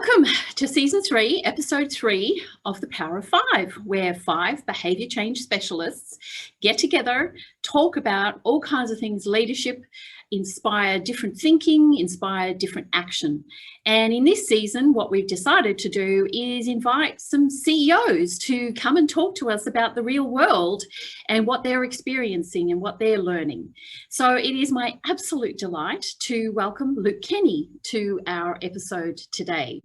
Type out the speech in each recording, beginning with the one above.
Welcome to Season 3, Episode 3 of The Power of Five, where 5 behaviour change specialists get together, talk about all kinds of things, leadership, inspire different thinking, inspire different action. And in this season, what we've decided to do is invite some CEOs to come and talk to us about the real world and what they're experiencing and what they're learning. So it is my absolute delight to welcome Luke Kenny to our episode today.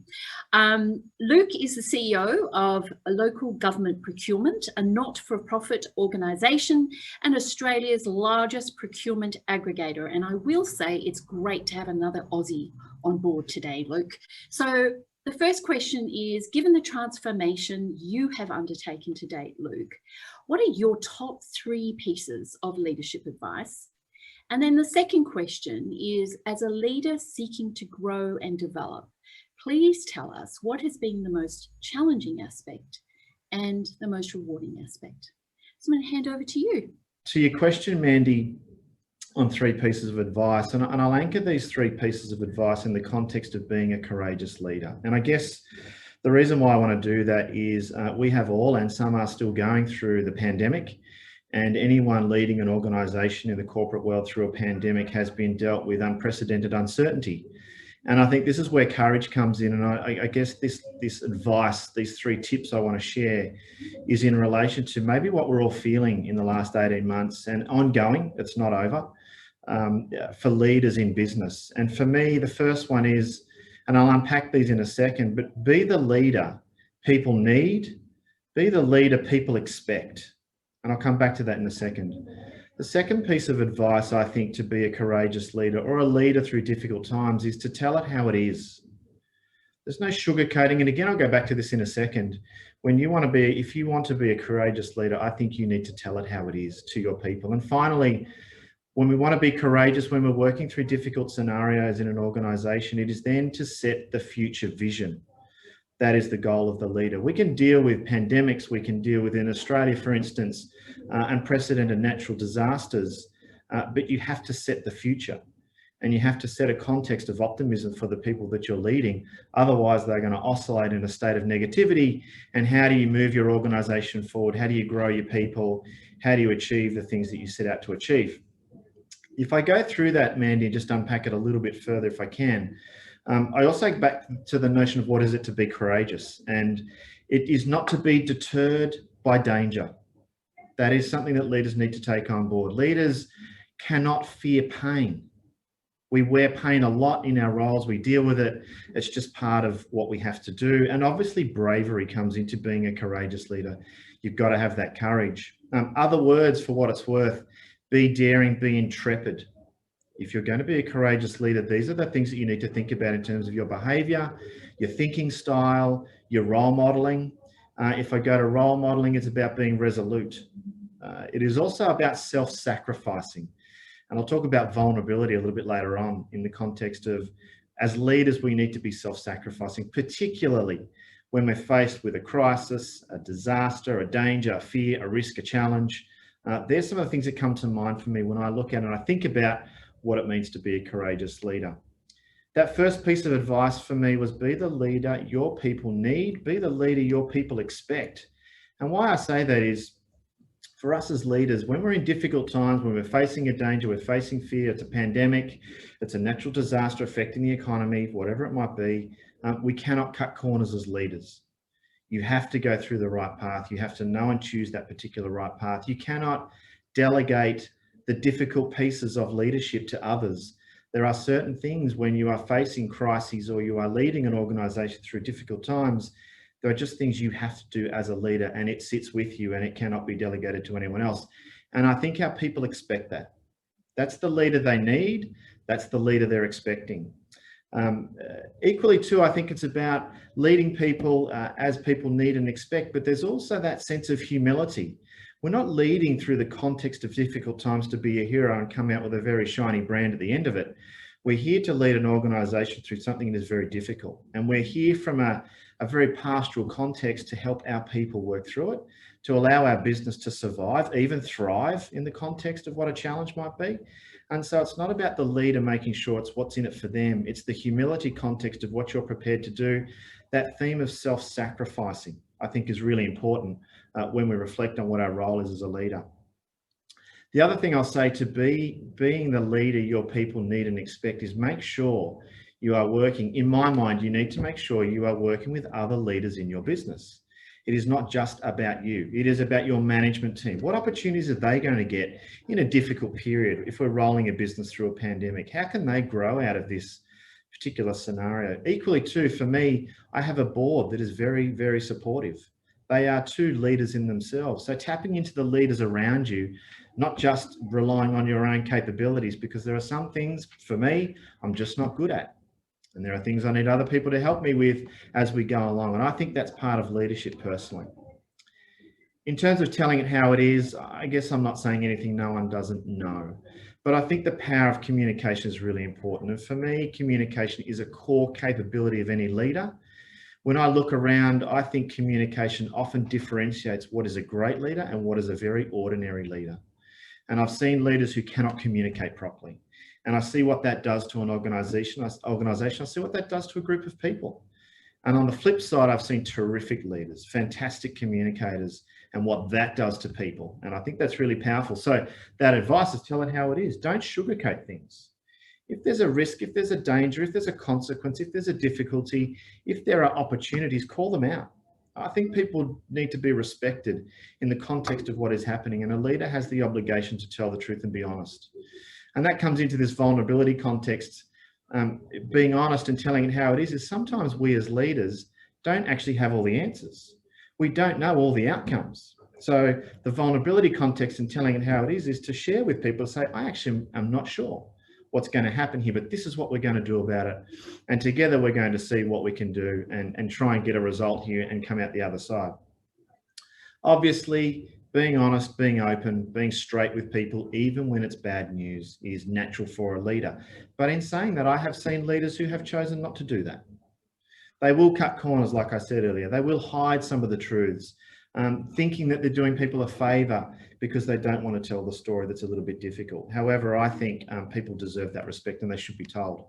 Luke is the CEO of Local Government Procurement, a not-for-profit organisation and Australia's largest procurement aggregator. And I will say it's great to have another Aussie on board today, Luke. So the first question is, given the transformation you have undertaken to date, Luke, what are your top 3 pieces of leadership advice? And then the second question is, as a leader seeking to grow and develop, please tell us what has been the most challenging aspect and the most rewarding aspect. So I'm going to hand over to you. To your question, Mandy, on 3 pieces of advice, and I'll anchor these 3 pieces of advice in the context of being a courageous leader. And I guess the reason why I want to do that is we have all, and some are still going through the pandemic, and anyone leading an organisation in the corporate world through a pandemic has been dealt with unprecedented uncertainty. And I think this is where courage comes in. And I guess this advice, these 3 tips I want to share is in relation to maybe what we're all feeling in the last 18 months and ongoing, it's not over, for leaders in business. And for me, the first one is, and I'll unpack these in a second, but be the leader people need, be the leader people expect. And I'll come back to that in a second. The second piece of advice, I think, to be a courageous leader or a leader through difficult times is to tell it how it is. There's no sugarcoating. And again, I'll go back to this in a second. If you want to be a courageous leader, I think you need to tell it how it is to your people. And finally, when we want to be courageous, when we're working through difficult scenarios in an organisation, it is then to set the future vision. That is the goal of the leader. We can deal with pandemics. We can deal with, in Australia, for instance, unprecedented natural disasters, but you have to set the future and you have to set a context of optimism for the people that you're leading. Otherwise, they're going to oscillate in a state of negativity. And how do you move your organisation forward? How do you grow your people? How do you achieve the things that you set out to achieve? If I go through that, Mandy, and just unpack it a little bit further if I can, I also go back to the notion of what is it to be courageous. And it is not to be deterred by danger. That is something that leaders need to take on board. Leaders cannot fear pain. We wear pain a lot in our roles. We deal with it. It's just part of what we have to do. And obviously bravery comes into being a courageous leader. You've got to have that courage. Other words, for what it's worth, be daring, be intrepid. If you're going to be a courageous leader, these are the things that you need to think about in terms of your behaviour, your thinking style, your role modelling. If I go to role modelling, it's about being resolute. It is also about self-sacrificing. And I'll talk about vulnerability a little bit later on in the context of, as leaders, we need to be self-sacrificing, particularly when we're faced with a crisis, a disaster, a danger, a fear, a risk, a challenge. There's some of the things that come to mind for me when I look at it and I think about what it means to be a courageous leader. That first piece of advice for me was be the leader your people need, be the leader your people expect. And why I say that is, for us as leaders, when we're in difficult times, when we're facing a danger, we're facing fear, it's a pandemic, it's a natural disaster affecting the economy, whatever it might be, we cannot cut corners as leaders. You have to go through the right path. You have to know and choose that particular right path. You cannot delegate the difficult pieces of leadership to others. There are certain things when you are facing crises or you are leading an organisation through difficult times, there are just things you have to do as a leader, and it sits with you and it cannot be delegated to anyone else. And I think our people expect that. That's the leader they need. That's the leader they're expecting. Equally too, I think it's about leading people as people need and expect, but there's also that sense of humility. We're not leading through the context of difficult times to be a hero and come out with a very shiny brand at the end of it. We're here to lead an organisation through something that is very difficult. And we're here from a a very pastoral context to help our people work through it, to allow our business to survive, even thrive in the context of what a challenge might be. And so it's not about the leader making sure it's what's in it for them. It's the humility context of what you're prepared to do. That theme of self-sacrificing, I think, is really important when we reflect on what our role is as a leader. The other thing I'll say, to being the leader your people need and expect, is make sure you are working. In my mind, you need to make sure you are working with other leaders in your business. It is not just about you. It is about your management team. What opportunities are they going to get in a difficult period if we're rolling a business through a pandemic? How can they grow out of this particular scenario? Equally too, for me, I have a board that is very, very supportive. They are two leaders in themselves. So tapping into the leaders around you, not just relying on your own capabilities, because there are some things, for me, I'm just not good at. And there are things I need other people to help me with as we go along. And I think that's part of leadership personally. In terms of telling it how it is, I guess I'm not saying anything no one doesn't know. But I think the power of communication is really important. And for me, communication is a core capability of any leader. When I look around, I think communication often differentiates what is a great leader and what is a very ordinary leader. And I've seen leaders who cannot communicate properly. And I see what that does to an organization. I see what that does to a group of people. And on the flip side, I've seen terrific leaders, fantastic communicators, and what that does to people. And I think that's really powerful. So that advice is tell it how it is. Don't sugarcoat things. If there's a risk, if there's a danger, if there's a consequence, if there's a difficulty, if there are opportunities, call them out. I think people need to be respected in the context of what is happening, and a leader has the obligation to tell the truth and be honest. And that comes into this vulnerability context. Being honest and telling it how it is sometimes we as leaders don't actually have all the answers. We don't know all the outcomes. So the vulnerability context and telling it how it is to share with people, say, I actually am not sure what's going to happen here, but this is what we're going to do about it. And together we're going to see what we can do and try and get a result here and come out the other side. Obviously, being honest, being open, being straight with people, even when it's bad news, is natural for a leader. But in saying that, I have seen leaders who have chosen not to do that. They will cut corners, like I said earlier. They will hide some of the truths, thinking that they're doing people a favour because they don't want to tell the story that's a little bit difficult. However, I think people deserve that respect and they should be told.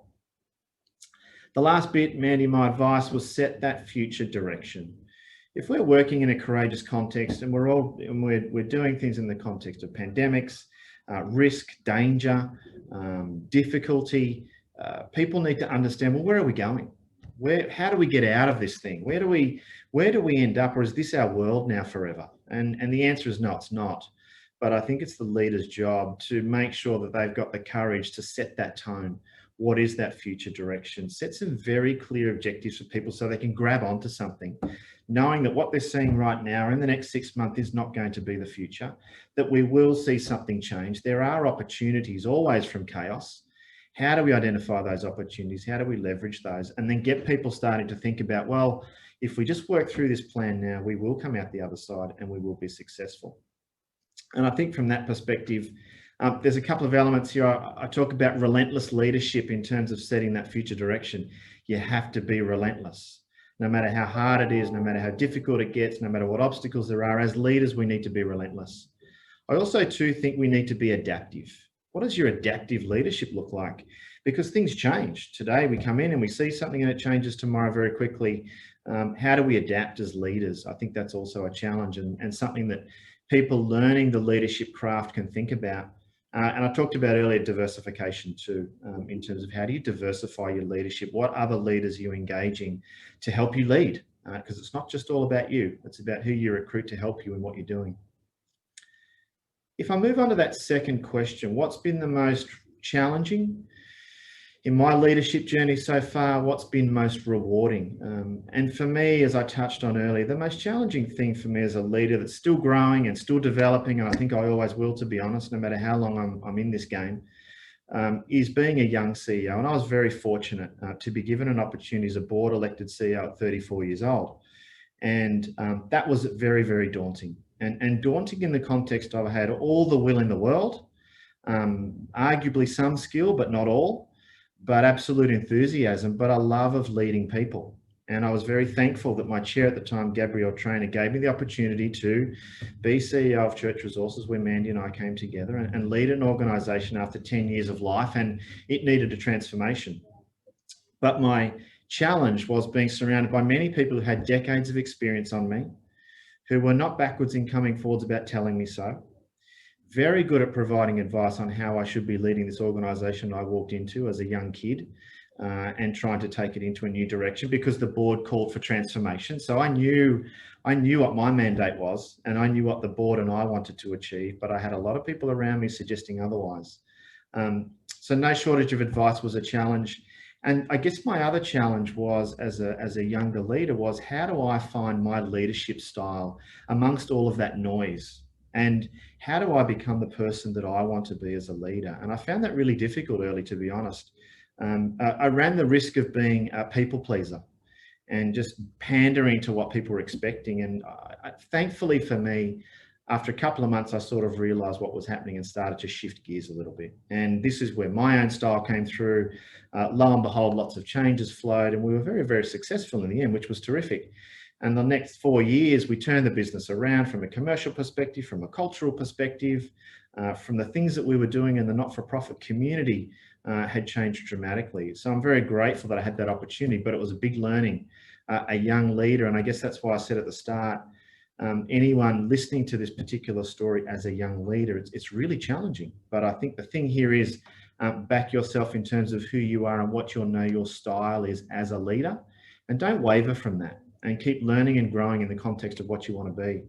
The last bit, Mandy, my advice was set that future direction. If we're working in a courageous context and we're doing things in the context of pandemics, risk, danger, difficulty, people need to understand, well, where are we going? How do we get out of this thing? Where do we end up? Or is this our world now forever? And the answer is no, it's not. But I think it's the leader's job to make sure that they've got the courage to set that tone. What is that future direction? Set some very clear objectives for people so they can grab onto something, knowing that what they're seeing right now in the next 6 months is not going to be the future, that we will see something change. There are opportunities always from chaos. How do we identify those opportunities? How do we leverage those? And then get people starting to think about, well, if we just work through this plan now, we will come out the other side and we will be successful. And I think from that perspective, there's a couple of elements here. I talk about relentless leadership in terms of setting that future direction. You have to be relentless. No matter how hard it is, no matter how difficult it gets, no matter what obstacles there are, as leaders, we need to be relentless. I also too think we need to be adaptive. What does your adaptive leadership look like? Because things change. Today we come in and we see something and it changes tomorrow very quickly. How do we adapt as leaders? I think that's also a challenge and something that people learning the leadership craft can think about. And I talked about earlier diversification too, in terms of how do you diversify your leadership? What other leaders are you engaging to help you lead? Because it's not just all about you. It's about who you recruit to help you in what you're doing. If I move on to that second question, what's been the most challenging in my leadership journey so far? What's been most rewarding? And for me, as I touched on earlier, the most challenging thing for me as a leader that's still growing and still developing, and I think I always will, to be honest, no matter how long I'm in this game, is being a young CEO. And I was very fortunate to be given an opportunity as a board elected CEO at 34 years old. And that was very, very daunting. And daunting in the context of I had all the will in the world, arguably some skill, but not all, but absolute enthusiasm, but a love of leading people. And I was very thankful that my chair at the time, Gabrielle Trainer, gave me the opportunity to be CEO of Church Resources, where Mandy and I came together, and lead an organisation after 10 years of life, and it needed a transformation. But my challenge was being surrounded by many people who had decades of experience on me, who were not backwards in coming forwards about telling me so, very good at providing advice on how I should be leading this organisation I walked into as a young kid, and trying to take it into a new direction, because the board called for transformation. So I knew what my mandate was, and I knew what the board and I wanted to achieve, but I had a lot of people around me suggesting otherwise. So no shortage of advice was a challenge. And I guess my other challenge was, as a younger leader, was how do I find my leadership style amongst all of that noise? And how do I become the person that I want to be as a leader? And I found that really difficult early, to be honest. I ran the risk of being a people pleaser and just pandering to what people were expecting. And thankfully for me, after a couple of months, I sort of realized what was happening and started to shift gears a little bit. And this is where my own style came through. Lo and behold, lots of changes flowed, and we were very, very successful in the end, which was terrific. And the next 4 years, we turned the business around from a commercial perspective, from a cultural perspective, from the things that we were doing in the not-for-profit community had changed dramatically. So I'm very grateful that I had that opportunity, but it was a big learning, a young leader. And I guess that's why I said at the start, anyone listening to this particular story as a young leader, it's really challenging. But I think the thing here is back yourself in terms of who you are and what your style is as a leader, and don't waver from that, and keep learning and growing in the context of what you want to be.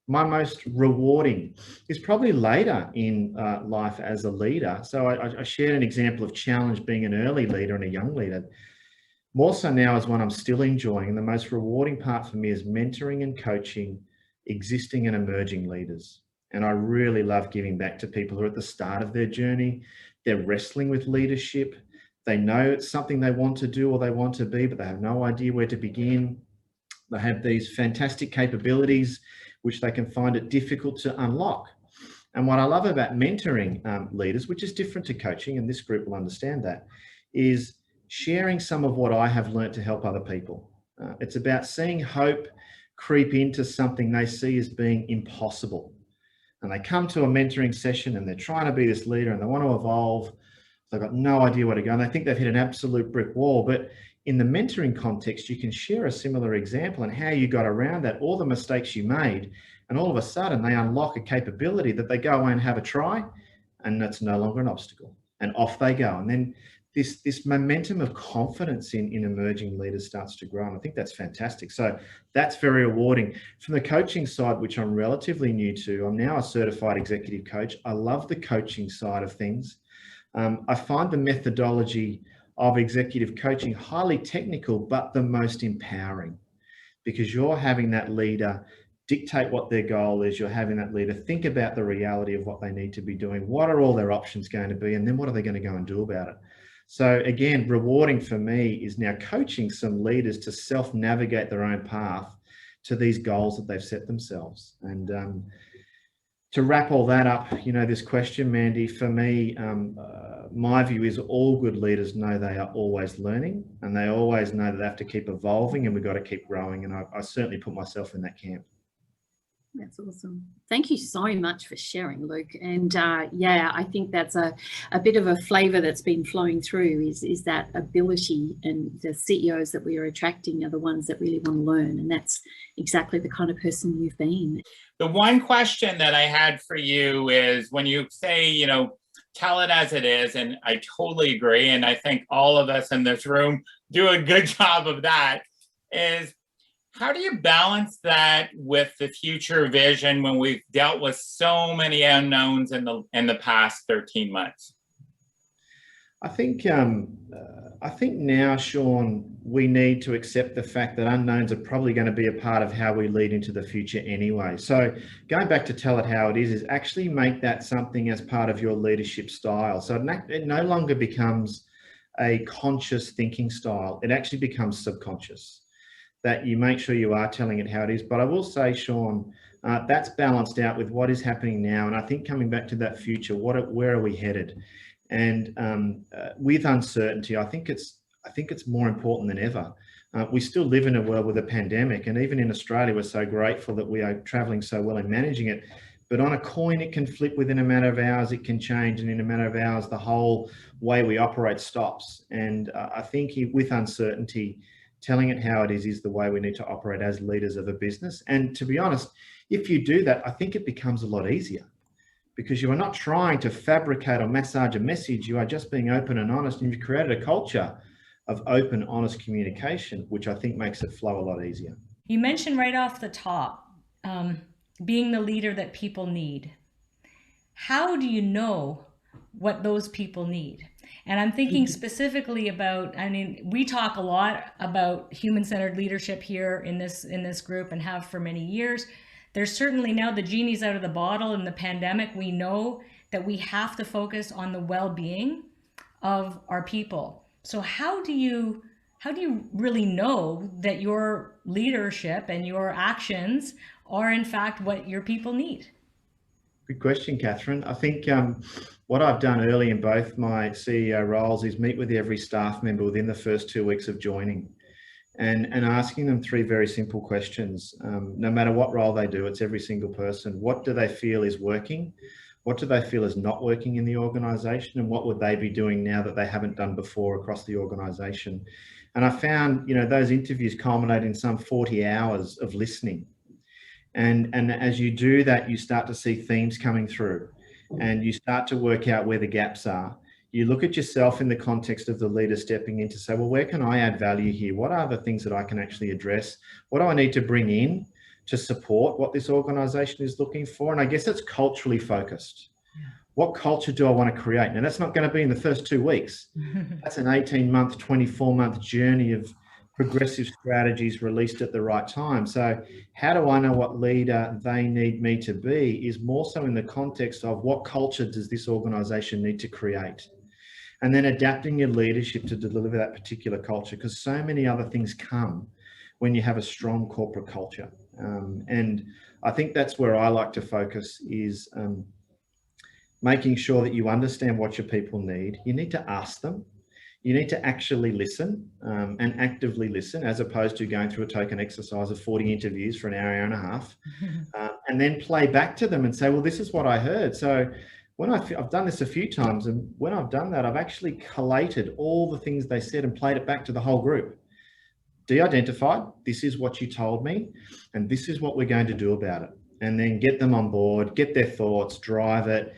My most rewarding is probably later in life as a leader. So I shared an example of challenge being an early leader and a young leader. More so now is one I'm still enjoying. And the most rewarding part for me is mentoring and coaching existing and emerging leaders. And I really love giving back to people who are at the start of their journey. They're wrestling with leadership. They know it's something they want to do or they want to be, but they have no idea where to begin. They have these fantastic capabilities which they can find it difficult to unlock. And what I love about mentoring leaders, which is different to coaching, and this group will understand that, is sharing some of what I have learned to help other people. It's about seeing hope creep into something they see as being impossible. And they come to a mentoring session and they're trying to be this leader and they want to evolve. They've got no idea where to go, and they think they've hit an absolute brick wall. But in the mentoring context, you can share a similar example and how you got around that, all the mistakes you made, and all of a sudden they unlock a capability that they go away and have a try, and that's no longer an obstacle, and off they go. And then this momentum of confidence in emerging leaders starts to grow, and I think that's fantastic. So that's very rewarding. From the coaching side, which I'm relatively new to, I'm now a certified executive coach. I love the coaching side of things. I find the methodology of executive coaching highly technical, but the most empowering, because you're having that leader dictate what their goal is. You're having that leader think about the reality of what they need to be doing. What are all their options going to be? And then what are they going to go and do about it? So again, rewarding for me is now coaching some leaders to self-navigate their own path to these goals that they've set themselves. And to wrap all that up, this question, Mandy, for me, my view is all good leaders know they are always learning, and they always know that they have to keep evolving, and we've got to keep growing. And I certainly put myself in that camp. That's awesome. Thank you so much for sharing, Luke. And yeah, I think that's a bit of a flavour that's been flowing through is that ability, and the CEOs that we are attracting are the ones that really want to learn. And that's exactly the kind of person you've been. The one question that I had for you is when you say, tell it as it is, and I totally agree, and I think all of us in this room do a good job of that, is how do you balance that with the future vision when we've dealt with so many unknowns in the past 13 months? I think now, Sean, we need to accept the fact that unknowns are probably going to be a part of how we lead into the future anyway. So going back to tell it how it is actually make that something as part of your leadership style. So it no longer becomes a conscious thinking style. It actually becomes subconscious, that you make sure you are telling it how it is. But I will say, Sean, that's balanced out with what is happening now. And I think coming back to that future, where are we headed? And with uncertainty, I think it's more important than ever We still live in a world with a pandemic, and even in Australia, we're so grateful that we are traveling so well and managing it. But on a coin, it can flip within a matter of hours, it can change, and in a matter of hours, the whole way we operate stops. And I think with uncertainty, telling it how it is the way we need to operate as leaders of a business. And to be honest, if you do that, I think it becomes a lot easier, because you are not trying to fabricate or massage a message. You are just being open and honest, and you've created a culture of open, honest communication, which I think makes it flow a lot easier. You mentioned right off the top, being the leader that people need. How do you know what those people need? And I'm thinking specifically about, I mean, we talk a lot about human-centered leadership here in this group, and have for many years. There's certainly now the genie's out of the bottle in the pandemic. We know that we have to focus on the well-being of our people. So how do you really know that your leadership and your actions are in fact what your people need? Good question, Catherine. I think what I've done early in both my CEO roles is meet with every staff member within the first 2 weeks of joining, and asking them 3 very simple questions. No matter what role they do, it's every single person. What do they feel is working? What do they feel is not working in the organisation? And what would they be doing now that they haven't done before across the organisation? And I found, those interviews culminate in some 40 hours of listening. And as you do that, you start to see themes coming through, and you start to work out where the gaps are. You look at yourself in the context of the leader stepping in to say, well, where can I add value here? What are the things that I can actually address? What do I need to bring in to support what this organisation is looking for? And I guess it's culturally focused. What culture do I want to create? Now, that's not going to be in the first 2 weeks. That's an 18-month, 24-month journey of progressive strategies released at the right time. So how do I know what leader they need me to be is more so in the context of what culture does this organisation need to create? And then adapting your leadership to deliver that particular culture, because so many other things come when you have a strong corporate culture. And I think that's where I like to focus is making sure that you understand what your people need. You need to ask them. You need to actually listen and actively listen, as opposed to going through a token exercise of 40 interviews for an hour, hour and a half, and then play back to them and say, well, this is what I heard. So when I've done this a few times, and when I've done that, I've actually collated all the things they said and played it back to the whole group. De-identified, this is what you told me, and this is what we're going to do about it. And then get them on board, get their thoughts, drive it,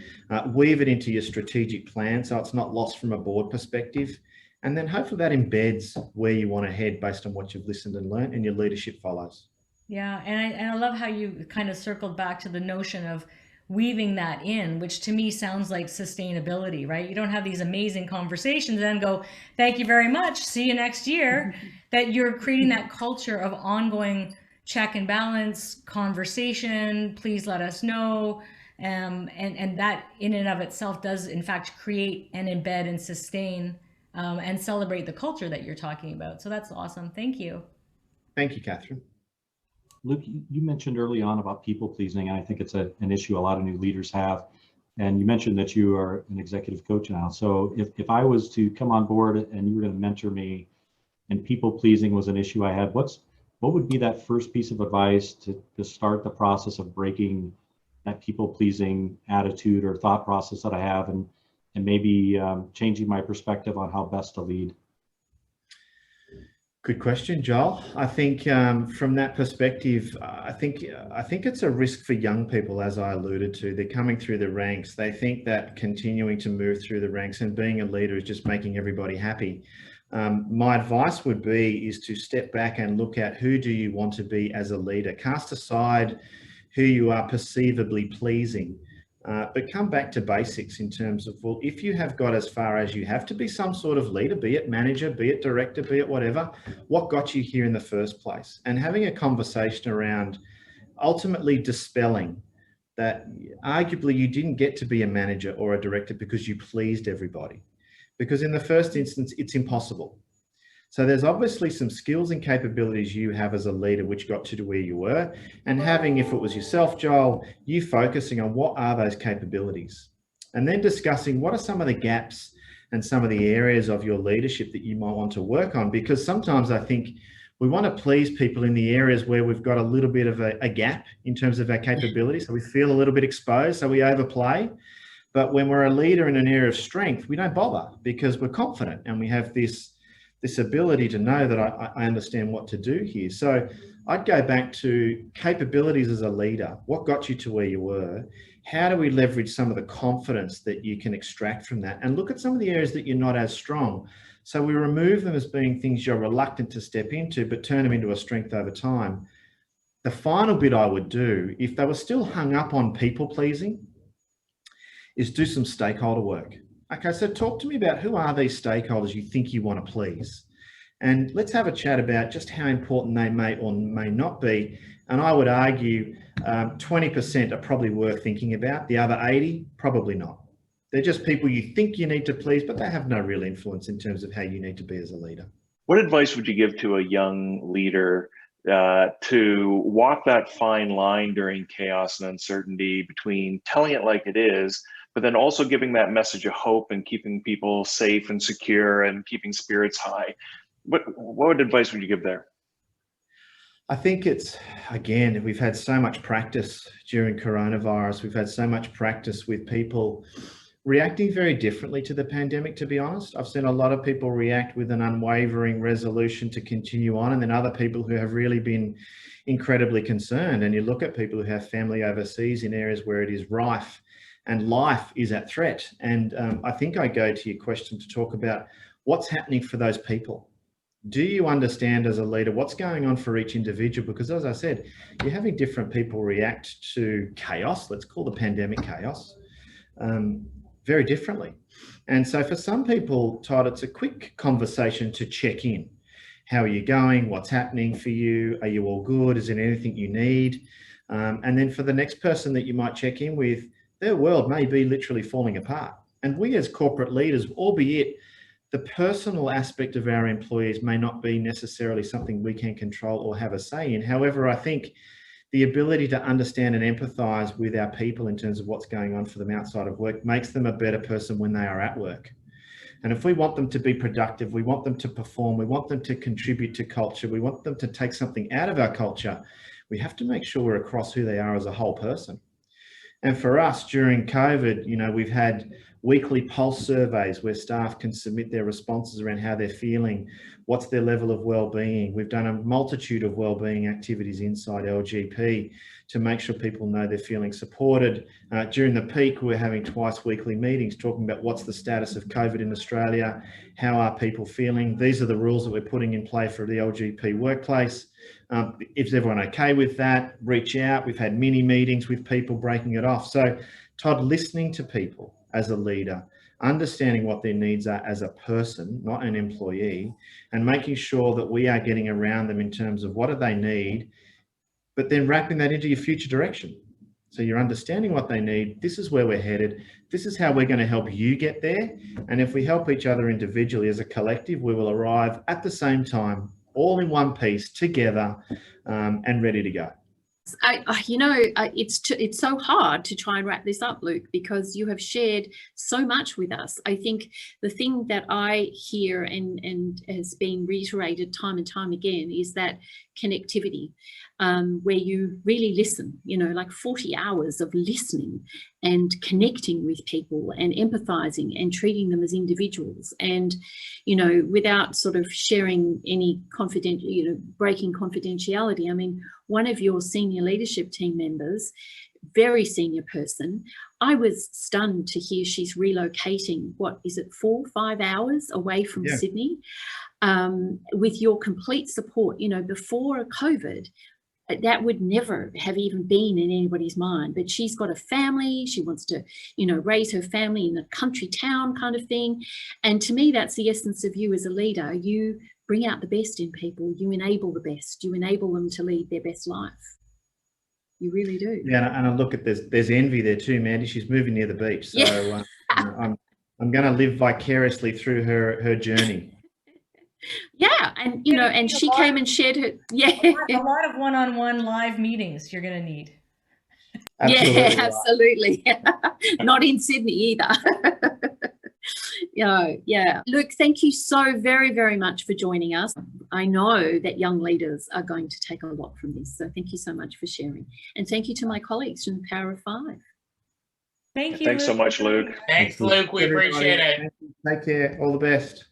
weave it into your strategic plan so it's not lost from a board perspective. And then hopefully that embeds where you want to head based on what you've listened and learned, and your leadership follows. Yeah, and I love how you kind of circled back to the notion of weaving that in, which to me sounds like sustainability, right? You don't have these amazing conversations and then go, thank you very much, see you next year. That you're creating that culture of ongoing check and balance, conversation, please let us know. And that in and of itself does in fact create and embed and sustain and celebrate the culture that you're talking about. So that's awesome. Thank you. Thank you, Catherine. Luke, you mentioned early on about people pleasing, and I think it's an issue a lot of new leaders have. And you mentioned that you are an executive coach now. So if I was to come on board and you were going to mentor me, and people pleasing was an issue I had, what would be that first piece of advice to start the process of breaking that people pleasing attitude or thought process that I have, and maybe changing my perspective on how best to lead? Good question, Joel. I think from that perspective, I think it's a risk for young people, as I alluded to. They're coming through the ranks. They think that continuing to move through the ranks and being a leader is just making everybody happy. My advice would be is to step back and look at who do you want to be as a leader. Cast aside who you are perceivably pleasing, but come back to basics in terms of, well, if you have got as far as you have to be some sort of leader, be it manager, be it director, be it whatever, what got you here in the first place? And having a conversation around ultimately dispelling that arguably you didn't get to be a manager or a director because you pleased everybody. Because in the first instance, it's impossible. So there's obviously some skills and capabilities you have as a leader which got you to where you were, and having, if it was yourself, Joel, you focusing on what are those capabilities, and then discussing what are some of the gaps and some of the areas of your leadership that you might want to work on. Because sometimes I think We want to please people in the areas where we've got a little bit of a gap in terms of our capability. So we feel a little bit exposed, so we overplay. But when we're a leader in an area of strength, we don't bother because we're confident and we have this ability to know that I understand what to do here. So I'd go back to capabilities as a leader. What got you to where you were? How do we leverage some of the confidence that you can extract from that? And look at some of the areas that you're not as strong. So we remove them as being things you're reluctant to step into, but turn them into a strength over time. The final bit I would do, if they were still hung up on people pleasing, is do some stakeholder work. Okay, so talk to me about who are these stakeholders you think you want to please? And let's have a chat about just how important they may or may not be. And I would argue 20% are probably worth thinking about. The other 80, probably not. They're just people you think you need to please, but they have no real influence in terms of how you need to be as a leader. What advice would you give to a young leader to walk that fine line during chaos and uncertainty between telling it like it is, but then also giving that message of hope and keeping people safe and secure and keeping spirits high? What advice would you give there? I think it's, again, we've had so much practice during coronavirus. We've had so much practice with people reacting very differently to the pandemic, to be honest. I've seen a lot of people react with an unwavering resolution to continue on, and then other people who have really been incredibly concerned. And you look at people who have family overseas in areas where it is rife and life is at threat. And I think I go to your question to talk about what's happening for those people. Do you understand as a leader what's going on for each individual? Because as I said, you're having different people react to chaos, let's call the pandemic chaos, very differently. And so for some people, Todd, it's a quick conversation to check in. How are you going? What's happening for you? Are you all good? Is there anything you need? And then for the next person that you might check in with, their world may be literally falling apart. And we as corporate leaders, albeit the personal aspect of our employees may not be necessarily something we can control or have a say in. However, I think the ability to understand and empathize with our people in terms of what's going on for them outside of work makes them a better person when they are at work. And if we want them to be productive, we want them to perform, we want them to contribute to culture, we want them to take something out of our culture, we have to make sure we're across who they are as a whole person. And for us during COVID, you know, we've had weekly pulse surveys where staff can submit their responses around how they're feeling, what's their level of well-being. We've done a multitude of well-being activities inside LGP to make sure people know they're feeling supported. During the peak, we're having twice weekly meetings talking about what's the status of COVID in Australia, how are people feeling. These are the rules that we're putting in play for the LGP workplace. Is everyone okay with that? Reach out. We've had mini meetings with people breaking it off. So Todd, listening to people as a leader, understanding what their needs are as a person, not an employee, and making sure that we are getting around them in terms of what do they need, but then wrapping that into your future direction. So you're understanding what they need. This is where we're headed. This is how we're going to help you get there. And if we help each other individually as a collective, we will arrive at the same time, all in one piece, together, and ready to go. It's so hard to try and wrap this up, Luke, because you have shared so much with us. I think the thing that I hear and has been reiterated time and time again is that connectivity, where you really listen, you know, like 40 hours of listening and connecting with people and empathizing and treating them as individuals, and, you know, without sort of sharing any confidential, you know, breaking confidentiality. I mean, one of your senior leadership team members, very senior person, I was stunned to hear she's relocating, what is it, 4 or 5 hours away from Sydney, with your complete support. You know, before COVID, that would never have even been in anybody's mind, but she's got a family. She wants to, you know, raise her family in a country town kind of thing. And to me, that's the essence of you as a leader. You bring out the best in people. You enable the best. You enable them to lead their best life. You really do. Yeah, and I look at there's envy there too, Mandy. She's moving near the beach, so I'm going to live vicariously through her journey. Yeah, and you know, and she came and shared her. Yeah, a lot of one-on-one live meetings you're going to need. Absolutely. Yeah, absolutely. Not in Sydney either. Yeah. Luke, thank you so very, very much for joining us. I know that young leaders are going to take a lot from this. So thank you so much for sharing. And thank you to my colleagues from the Power of Five. Thank you. Thanks so much, Luke. Thanks, Luke. We appreciate it. Take care. All the best.